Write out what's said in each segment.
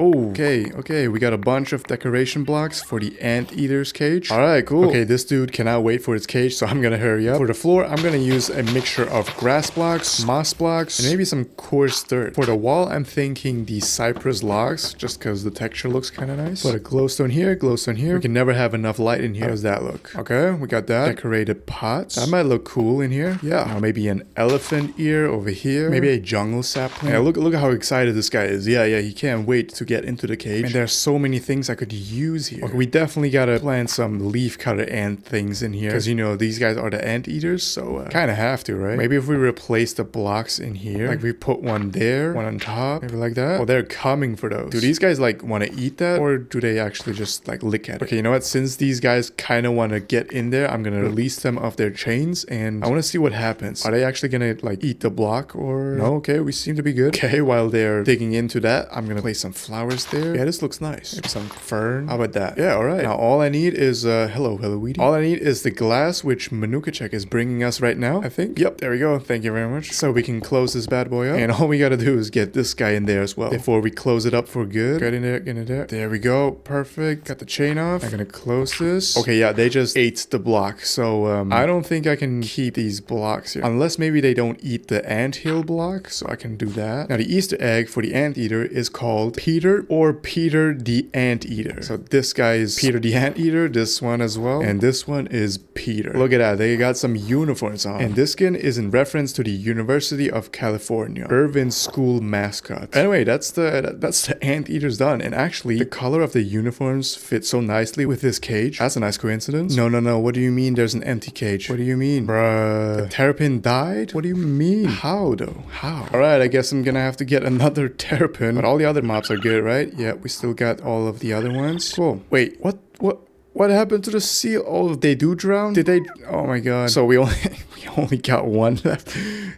Okay, we got a bunch of decoration blocks for the anteater's cage. All right, cool. Okay, this dude cannot wait for his cage, so I'm gonna hurry up. For the floor, I'm gonna use a mixture of grass blocks, moss blocks, and maybe some coarse dirt. For the wall, I'm thinking the cypress logs, just because the texture looks kind of nice. Put a glowstone here, glowstone here. We can never have enough light in here. How does that look? Okay, we got that. Decorated pots. That might look cool in here. Yeah. Now maybe an elephant ear over here. Maybe a jungle sapling. Yeah, look at how excited this guy is. Yeah, he can't wait to get into the cage. And there's so many things I could use here. Okay, we definitely gotta plant some leaf cutter ant things in here, because you know these guys are the anteaters, so kind of have to, right? Maybe if we replace the blocks in here, like we put one there, one on top, maybe like that. Oh, they're coming for those. Do these guys like want to eat that, or do they actually just like lick at it? Okay, you know what? Since these guys kind of want to get in there, I'm gonna release them off their chains, and I want to see what happens. Are they actually gonna like eat the block, or no? Okay, we seem to be good. Okay, while they're digging into that, I'm gonna place some flowers there. Yeah, this looks nice. Maybe some fern. How about that? Yeah, all right. Now all I need is hello Weedy. All I need is the glass, which Manukachek is bringing us right now, I think. Yep, there we go. Thank you very much. So we can close this bad boy up, and all we gotta do is get this guy in there as well before we close it up for good. Get in there, get in there. There we go. Perfect. Got the chain off. I'm gonna close this. Okay, yeah, they just ate the block, so I don't think I can keep these blocks here, unless maybe they don't eat the anthill block, so I can do that. Now the Easter egg for the anteater is called Peter or Peter the Anteater. So this guy is Peter the Anteater, this one as well, and this one is Peter. Look at that, they got some uniforms on. And this skin is in reference to the University of California Irvine school mascot. Anyway, that's the anteaters done. And actually, the color of the uniforms fit so nicely with this cage. That's a nice coincidence. No, what do you mean there's an empty cage? What do you mean? Bruh, the terrapin died? What do you mean? How though? How? Alright, I guess I'm gonna have to get another terrapin, but all the other mobs are good, right? Yeah, we still got all of the other ones. Cool. Wait, what happened to the seal? Oh, they do drown? Did they? Oh my god. So we only got one left.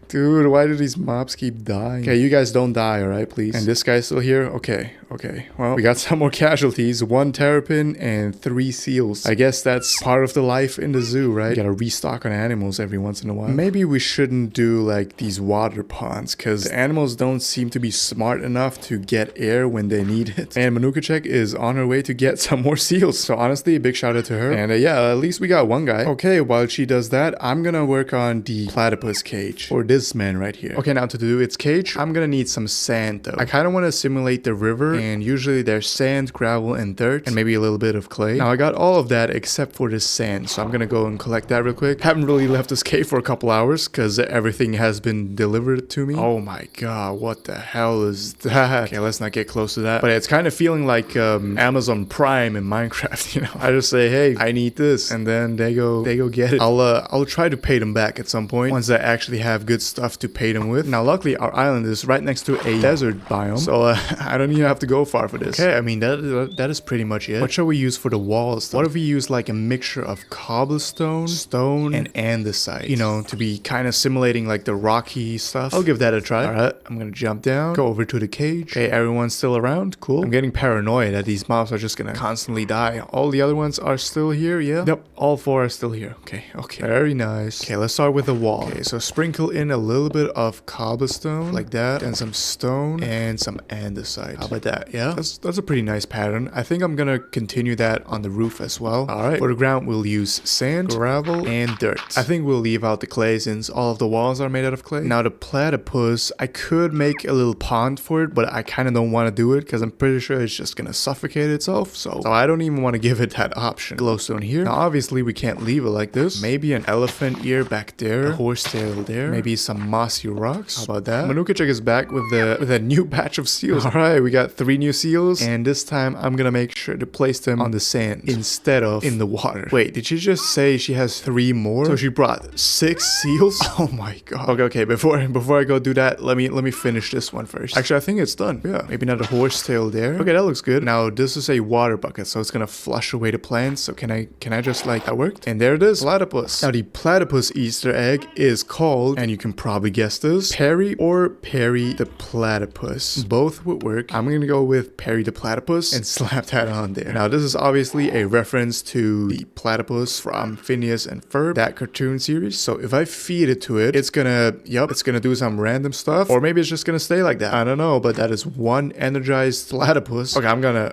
Dude, why do these mobs keep dying? Okay, you guys don't die, alright, please. And this guy's still here? Okay. Well, we got some more casualties. 1 terrapin and 3 seals. I guess that's part of the life in the zoo, right? You gotta restock on animals every once in a while. Maybe we shouldn't do like these water ponds, because the animals don't seem to be smart enough to get air when they need it. And Manukachek is on her way to get some more seals. So honestly, big shout out to her. And yeah, at least we got one guy. Okay, while she does that, I'm gonna work on the platypus cage for this man right here. Okay, now to do its cage, I'm gonna need some sand though. I kind of want to simulate the river, and usually there's sand, gravel, and dirt, and maybe a little bit of clay. Now I got all of that except for the sand, so I'm gonna go and collect that real quick. Haven't really left this cave for a couple hours because everything has been delivered to me. Oh my god, what the hell is that? Okay, let's not get close to that. But it's kind of feeling like Amazon Prime in Minecraft, you know. I just say, hey, I need this, and then they go get it. I'll try to pay them back at some point once I actually have good stuff to pay them with. Now luckily our island is right next to a desert biome, so I don't even have to go far for this. Okay, I mean that is pretty much it. What shall we use for the walls though? What if we use like a mixture of cobblestone, stone, and andesite, you know, to be kind of simulating like the rocky stuff? I'll give that a try. All right, I'm gonna jump down, go over to the cage. Okay, everyone's still around. Cool. I'm getting paranoid that these mobs are just gonna constantly die. All the other ones are still here. Yeah, yep, all 4 are still here. Okay, very nice. Okay, let's start with the wall. Okay, so sprinkle in a little bit of cobblestone like that, and some stone and some andesite. How about that? Yeah, that's a pretty nice pattern. I think I'm gonna continue that on the roof as well. All right, for the ground we'll use sand, gravel, and dirt. I think we'll leave out the clay since all of the walls are made out of clay. Now the platypus, I could make a little pond for it, but I kind of don't want to do it because I'm pretty sure it's just gonna suffocate itself. So I don't even want to give it that option. Glowstone here. Now obviously we can't leave it like this. Maybe an elephant ear back there, a horsetail there, maybe some mossy rocks. How about that? Manukachek is back with a new batch of seals. All right, we got 3 new seals, and this time I'm gonna make sure to place them on the sand instead of in the water. Wait, did she just say she has 3 more? So she brought 6 seals? Oh my god. Okay, before I go do that, let me finish this one first. Actually, I think it's done. Yeah, maybe not a horsetail there. Okay, that looks good. Now this is a water bucket, so it's gonna flush away the plants. So can I just like, that worked? And there it is, platypus. Now the platypus Easter egg is called, and you can probably guess this, Perry or Perry the platypus. Both would work. I'm gonna go with Perry the Platypus and slap that on there. Now, this is obviously a reference to the platypus from Phineas and Ferb, that cartoon series. So if I feed it to it, it's gonna, it's gonna do some random stuff, or maybe it's just gonna stay like that. I don't know, but that is one energized platypus. Okay, I'm gonna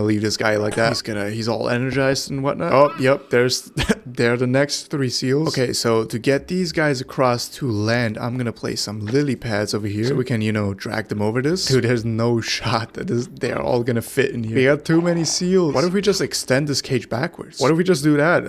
leave this guy like that. He's all energized and whatnot. Oh, yep, they're the next 3 seals. Okay, so to get these guys across to land, I'm gonna place some lily pads over here so we can, you know, drag them over this. Dude, there's no shot that they're all gonna fit in here. We got too many seals. What if we just extend this cage backwards? What if we just do that?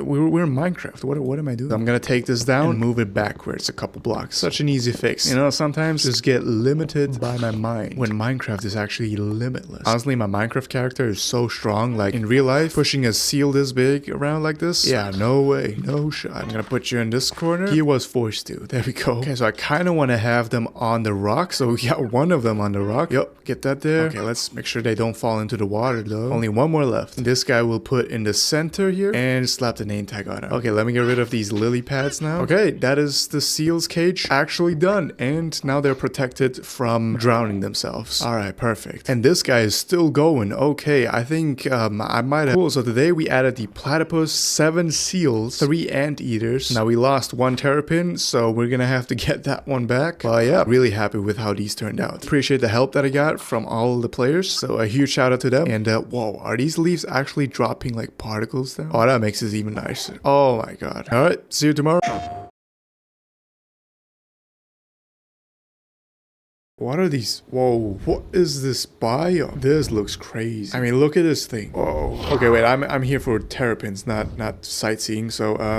We're in Minecraft. What am I doing? I'm gonna take this down and move it backwards a couple blocks. Such an easy fix. You know, sometimes just get limited by my mind when Minecraft is actually limitless. Honestly, my Minecraft character is so strong. Like in real life, pushing a seal this big around like this, yeah, no way, no shot. I'm gonna put you in this corner. He was forced to. There we go. Okay, so I kind of want to have them on the rock. So we got one of them on the rock. Yep, get that there. Okay, let's make sure they don't fall into the water though. Only one more left. This guy will put in the center here and slap the name tag on it. Okay, let me get rid of these lily pads now. Okay, that is the seal's cage actually done. And now they're protected from drowning themselves. All right, perfect. And this guy is still going. Okay, I think I might have... Cool, so today we added the platypus, 7 seals, 3 anteaters. Now we lost 1 terrapin, so we're gonna have to get that one back. But yeah, really happy with how these turned out. Appreciate the help that I got from all the players, so a huge shout out to them. And whoa, are these leaves actually dropping like particles down? Oh, that makes this even nicer. Oh my god. All right, see you tomorrow. What are these? Whoa, what is this biome? This looks crazy. I mean, look at this thing. Whoa. Okay, wait, I'm here for terrapins, not sightseeing, so